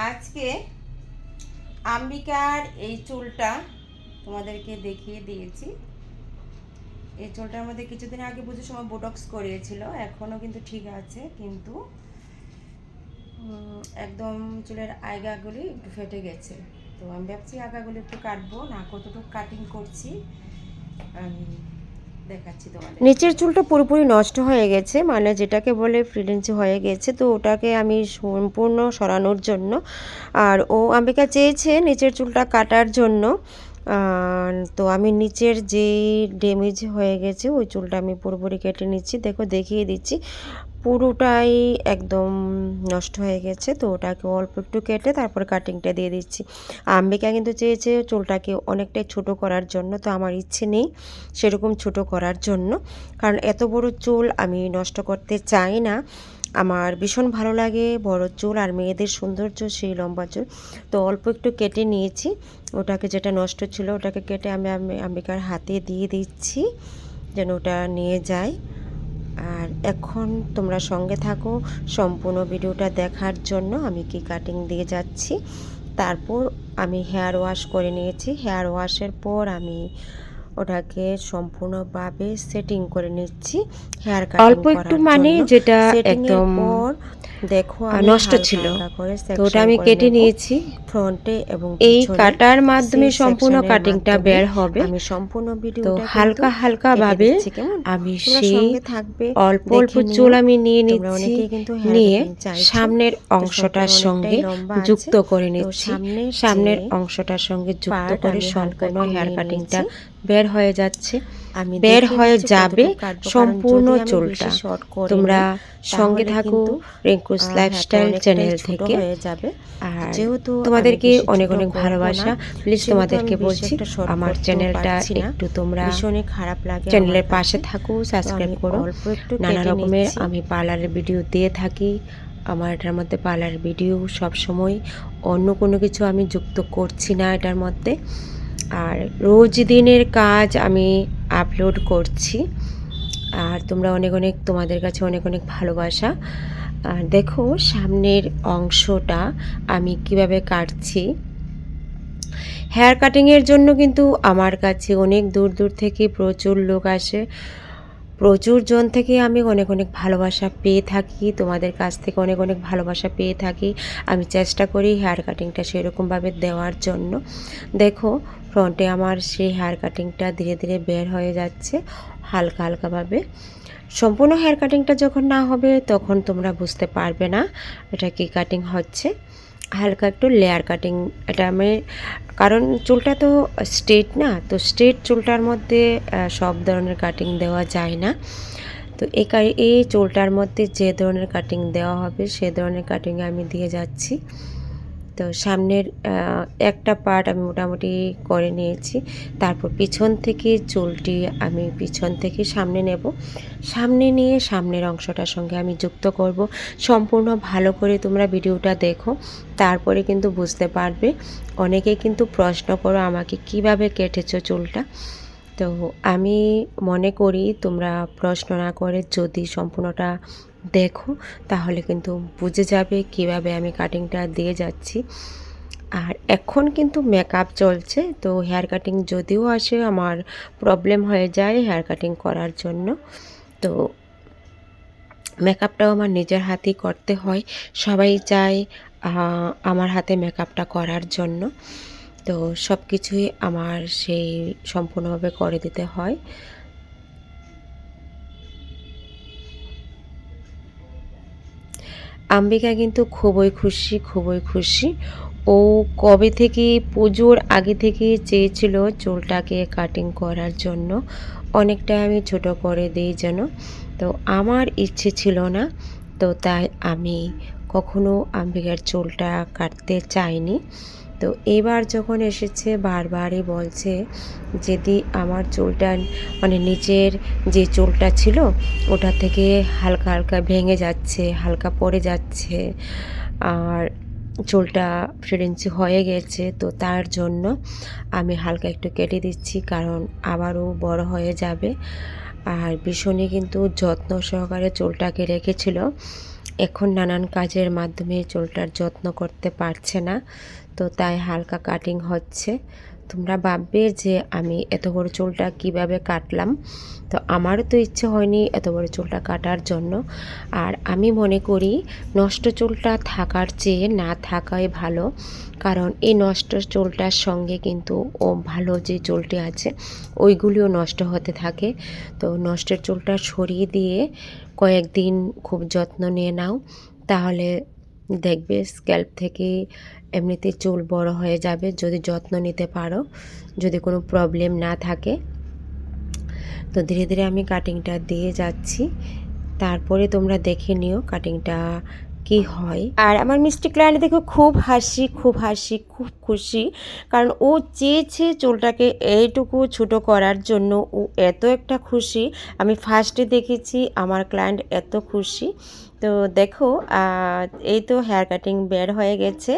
আজকে আম্বিকার এই চুলটা তোমাদেরকে দেখিয়ে দিয়েছি। এই চুলটার মধ্যে কিছুদিন আগে পুজোর সময় বোটক্স করিয়েছিল, এখনও কিন্তু ঠিক আছে, কিন্তু একদম চুলের আগাগুলি একটু ফেটে গেছে। তো আমি ভাবছি আগাগুলি একটু কাটবো, না কতটুকু কাটিং করছি আমি দেখাচ্ছি তোমাদের। নিচের চুলটা পুরোপুরি নষ্ট হয়ে গেছে, মানে যেটাকে বলে ফ্রিডেন্সি হয়ে গেছে। তো ওটাকে আমি সম্পূর্ণ সরানোর জন্য, আর ও আম্বিকা চেয়েছে নিচের চুলটা কাটার জন্য। তো আমি নিচের যেই ড্যামেজ হয়ে গেছে ওই চুলটা আমি পুরোপুরি কেটে নিচ্ছি। দেখো দেখিয়ে দিচ্ছি, পুরোটাই একদম নষ্ট হয়ে গেছে। তো ওটাকে অল্প একটু কেটে তারপর কাটিংটা দিয়ে দিচ্ছি। আম্বিকা কিন্তু চেয়েছে চুলটাকে অনেকটাই ছোট করার জন্য, তো আমার ইচ্ছে নেই সেরকম ছোট করার জন্য, কারণ এত বড় চুল আমি নষ্ট করতে চাই না। আমার ভীষণ ভালো লাগে বড় চুল, আর মেয়েদের সৌন্দর্য সেই লম্বা চুল। তো অল্প একটু কেটে নিয়েছি, ওটাকে যেটা নষ্ট ছিল ওটাকে কেটে আমি আম্বিকার হাতে দিয়ে দিচ্ছি যেন ওটা নিয়ে যায়। আর এখন তোমরা সঙ্গে থাকো সম্পূর্ণ ভিডিওটা দেখার জন্য। আমি কি কাটিং দিয়ে যাচ্ছি, তারপর আমি হেয়ার ওয়াশ করে নিয়েছি। হেয়ার ওয়াশের পর আমি ওটাকে সম্পূর্ণভাবে সেটিং করে নিচ্ছি হেয়ার কাটিং একটু করার মানে জন্য। যেটা সেটিং এর একদম পর দেখো আমি নষ্ট হালকা ছিল, হালকা করে তো ওটা সেকশন আমি করে কেটে নেব নিয়েছি। ফ্রন্টে এবং এই পিছনে। কাটার মাধ্যমে সেই সম্পূর্ণ সেকশনের কাটিংটা মাধ্যমে বের হবে। আমি সম্পূর্ণ তো ভিডিওটা কিন্তু হালকা হালকা কেটে ভাবে দিচ্ছি, কেমন? আমি তোমরা সেই সঙ্গে থাকবে, অল্প অল্প দেখে চুল নিও। আমি নিয়ে তোমরা নিচ্ছি, অনেকেই কিন্তু হেয়ার নিয়ে কাটিং চাইছো, সামনের তো অংশটার সম্পূর্ণ অনেকটাই সঙ্গে লম্বা আছে। যুক্ত করে তো নিচ্ছি। যে সামনের অংশটার সঙ্গে যুক্ত পার্ট করে আমি হালকা সম্পূর্ণ একটু হেয়ার নিয়ে কাটিংটা নিয়েছি। বের হয়ে যাচ্ছে, আমি বের দেখে হয়ে নিচ্ছি যাবে কতটুকু কাটবো, কারণ সম্পূর্ণ যদি আমি বেশি চুলটা। শর্ট করে তোমরা নিই সঙ্গে তাহলে থাকো কিন্তু রিঙ্কুস হেয়ারটা লাইফস্টাইল অনেকটাই চ্যানেল ছোট থেকে। হয়ে যাবে। তো আর যেহেতু আমি তোমাদেরকে বেশি অনেক ছোট অনেক করব না, ভালোবাসা। প্লিজ সেহেতু আমি তোমাদেরকে বেশি বলছি একটা শর্ট আমার করতেও চ্যানেলটা পারছি না। একটু তোমরা ভীষণই খারাপ লাগে আমার চ্যানেলের পাশে কাছে। থাকো, তো সাবস্ক্রাইব আমি করো। অল্প একটু নানা কেটে রকমের নিচ্ছি। আমি পার্লারের ভিডিও দিয়ে থাকি। আমার এটার মধ্যে পার্লারের ভিডিও সব সময়, অন্য কোনো কিছু আমি যুক্ত করছি না এটার মধ্যে। আর রোজ দিনের কাজ আমি আপলোড করছি। আর তোমরা অনেক অনেক, তোমাদের কাছে অনেক অনেক ভালোবাসা। আর দেখো সামনের অংশটা আমি কিভাবে কাটছি। হেয়ার কাটিংয়ের জন্য কিন্তু আমার কাছে অনেক দূর দূর থেকে প্রচুর লোক আসে, প্রচুর জন থেকে আমি অনেক অনেক ভালোবাসা পেয়ে থাকি, তোমাদের কাছ থেকে অনেক অনেক ভালোবাসা পেয়ে থাকি। আমি চেষ্টা করি হেয়ার কাটিংটা সেরকমভাবে দেওয়ার জন্য। দেখো ফ্রন্টে আমার সেই হেয়ার কাটিংটা ধীরে ধীরে বের হয়ে যাচ্ছে হালকা হালকাভাবে। সম্পূর্ণ হেয়ার কাটিংটা যখন না হবে তখন তোমরা বুঝতে পারবে না এটা কি কাটিং হচ্ছে। হালকা একটু লেয়ার কাটিং এটা আমি, কারণ চুলটা তো স্ট্রেট না, তো স্ট্রেট চুলটার মধ্যে সব ধরনের কাটিং দেওয়া যায় না। তো এই চুলটার মধ্যে যে ধরনের কাটিং দেওয়া হবে সে ধরনের কাটিং আমি দিয়ে যাচ্ছি। তো সামনের একটা পার্ট আমি মোটামুটি করে নিয়েছি, তারপর পিছন থেকে চুলটি আমি পিছন থেকে সামনে নেব। সামনে নিয়ে সামনের অংশটার সঙ্গে আমি যুক্ত করব। সম্পূর্ণ ভালো করে তোমরা ভিডিওটা দেখো, তারপরে কিন্তু বুঝতে পারবে। অনেকেই কিন্তু প্রশ্ন করো আমাকে কিভাবে কেটেছো চুলটা। তো আমি মনে করি তোমরা প্রশ্ন না করে যদি সম্পূর্ণটা দেখো তাহলে কিন্তু বুঝে যাবে কিভাবে আমি কাটিংটা দিয়ে যাচ্ছি। আর এখন কিন্তু মেকআপ চলছে, তো হেয়ার কাটিং যদিও আসে আমার প্রবলেম হয়ে যায় হেয়ার কাটিং করার জন্য। তো মেকআপটাও আমার নিজের হাতেই করতে হয়, সবাই চায় আমার হাতে মেকআপটা করার জন্য। তো সব কিছুই আমার সেই সম্পূর্ণভাবে করে দিতে হয়। আম্বিকা কিন্তু খুবই খুশি, খুবই খুশি। ও কবে থেকে, পুজোর আগে থেকে চেয়েছিল চুলটাকে কাটিং করার জন্য, অনেকটা আমি ছোট করে দিই যেন। তো আমার ইচ্ছে ছিল না, তো তাই আমি কখনো আম্বিকার চুলটা কাটতে চাইনি। তো এবার যখন এসেছে বারবারই বলছে যদি আমার চুলটা, মানে নিচের যে চুলটা ছিল ওটা থেকে হালকা হালকা ভেঙে যাচ্ছে, হালকা পড়ে যাচ্ছে, আর চুলটা ফ্রিডেন্সি হয়ে গেছে। তো তার জন্য আমি হালকা একটু কেটে দিচ্ছি, কারণ আবারও বড় হয়ে যাবে। আর ভীষণই কিন্তু যত্ন সহকারে চুলটাকে রেখেছিল। এখন নানান কাজের মাধ্যমে চুলটার যত্ন করতে পারছে না, তো তাই হালকা কাটিং হচ্ছে। তোমরা ভাববে যে আমি এত বড় চুলটা কিভাবে কাটলাম, তো আমারও তো ইচ্ছে হয়নি এত বড় চুলটা কাটার জন্য। আর আমি মনে করি নষ্ট চুলটা থাকার চেয়ে না থাকাই ভালো, কারণ এই নষ্ট চুলটার সঙ্গে কিন্তু ভালো যে চুলটি আছে ওইগুলিও নষ্ট হতে থাকে। তো নষ্টের চুলটা সরিয়ে দিয়ে কয়েকদিন খুব যত্ন নিয়ে নাও, তাহলে দেখবে স্ক্যাল্প থেকে এমনিতে চুল বড় হয়ে যাবে যদি যত্ন নিতে পারো, যদি কোনো প্রবলেম না থাকে। তো ধীরে ধীরে আমি কাটিংটা দিয়ে যাচ্ছি, তারপরে তোমরা দেখে নিও কাটিংটা কি হয়। আর আমার মিষ্টি ক্লায়েন্ট দেখো খুব হাসি, খুব হাসি, খুব খুশি, কারণ ও চেয়েছে চুলটাকে এইটুকু ছোটো করার জন্য। ও এত একটা খুশি, আমি ফার্স্টে দেখেছি আমার ক্লায়েন্ট এত খুশি। তো দেখো এই তো হেয়ার কাটিং বের হয়ে গেছে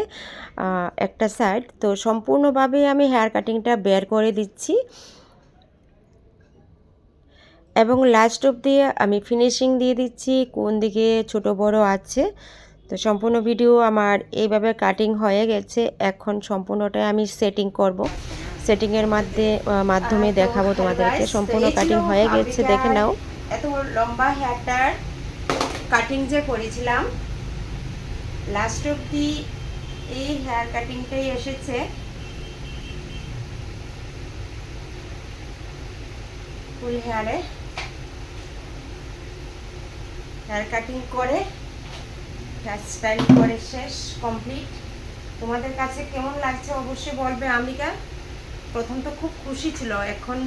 একটা সাইড, তো সম্পূর্ণভাবে আমি হেয়ার কাটিংটা বের করে দিচ্ছি এবং লাস্ট অবধি আমি ফিনিশিং দিয়ে দিচ্ছি কোন দিকে ছোট বড় আছে। তো সম্পূর্ণ ভিডিও আমার এইভাবে কাটিং হয়ে গেছে, এখন সম্পূর্ণটাই আমি সেটিং করব, সেটিংয়ের মাধ্যমে দেখাবো তোমাদেরকে। সম্পূর্ণ কাটিং হয়ে গেছে, দেখে নাও। এত লম্বা হেয়ারটার কাটিং যে করেছিলাম, লাস্ট অবধি এই হেয়ার কাটিংটাই এসেছে। ফুল হেয়ার কাটিং করে হেয়ার স্টাইল করে শেষ কমপ্লিট। তোমাদের কাছে কেমন লাগছে অবশ্যই বলবে। আমিকা প্রথম তো খুব খুশি ছিল, এখন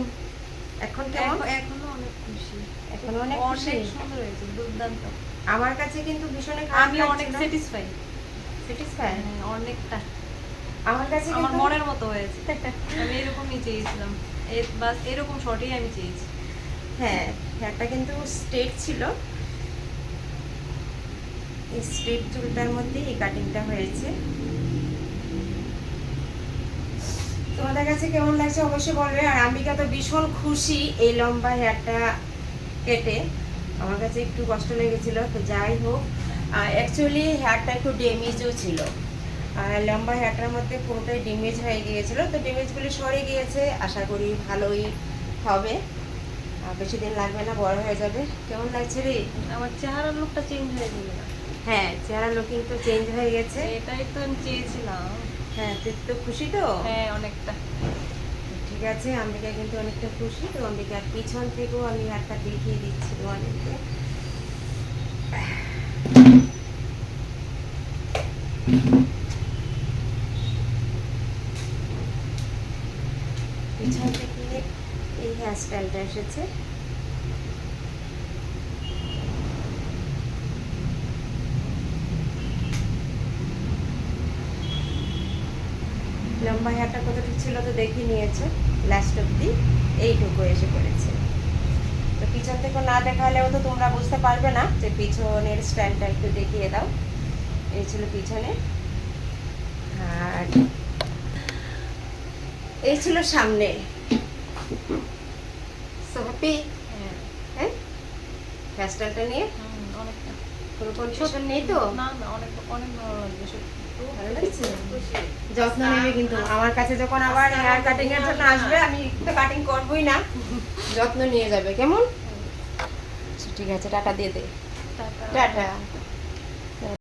কেমন? এখনো অনেক খুশি, এখন অনেক খুশি, সুন্দর হয়েছে, দুর্দান্ত। আমার কাছে কিন্তু ভীষণ আমি অনেক স্যাটিসফাই, অনেকটা। আমার কাছে আমার মনের মতো হয়েছে, আমি এরকমই চেয়েছিলাম, বাস এরকম শর্টই আমি চেয়েছি। হ্যাঁ, হেয়ারটা কিন্তু স্ট্রেট ছিল, এই স্ট্রেট চুলটার মধ্যে এই কাটিংটা হয়েছে। তোমাদের কাছে কেমন লাগছে অবশ্যই বলবে। আর আম্বিকা তো ভীষণ খুশি এই লম্বা হেয়ারটা কেটে, আমার কাছে একটু কষ্ট লেগেছিল। তো যাই হোক, অ্যাকচুয়ালি হেয়ারটা একটু ড্যামেজও ছিল, লম্বা হেয়ারটার মধ্যে পুরোটাই ড্যামেজ হয়ে গিয়েছিল। তো ড্যামেজগুলি সরে গিয়েছে, আশা করি ভালোই হবে, বেশি দিন লাগবে না, বড় হয়ে যাবে। কেমন লাগছে রে? আমার চেহারার লুকটা চেঞ্জ হয়ে যাবে না? হ্যাঁ, চেহারা লুকিং তো চেঞ্জ হয়ে গেছে। এটাই তো আমি চেয়েছিলাম। হ্যাঁ, তুই তো খুশি তো? হ্যাঁ, অনেকটা। ঠিক আছে, অম্বিকা কিন্তু অনেকটা খুশি। তো অম্বিকার পিছন থেকেও আমি হাতটা দেখিয়ে দিচ্ছি তোমাদেরকে। পিছন থেকে এই হেয়ার স্টাইলটা এসেছে। লম্বা হেয়ারটা কতটুকু ছিল তো দেখে নিয়েছো, লাস্ট অব্দি এইটুকু এসে পড়েছে। তো পিছন থেকে না দেখালেও তো তোমরা বুঝতে পারবে না, যে পিছনের স্টাইলটা একটু দেখিয়ে দাও। এই ছিল পিছনে, আর এই ছিল সামনে। So happy? হ্যাঁ, হেয়ার স্টাইলটা নিয়ে অনেকটা। কোনো কনফিউশন নেই তো? না না, অনেক অনেক ভালো লাগবে, সত্যি ভালো লাগছে? যত্ন নেবে কিন্তু আমার কাছে যখন আবার হেয়ার কাটিং এর জন্য আসবে, আমি তো কাটিং করবই না, যত্ন নিয়ে যাবে। কেমন? ঠিক আছে, টাটা দিয়ে দে। টাটা। টাটা।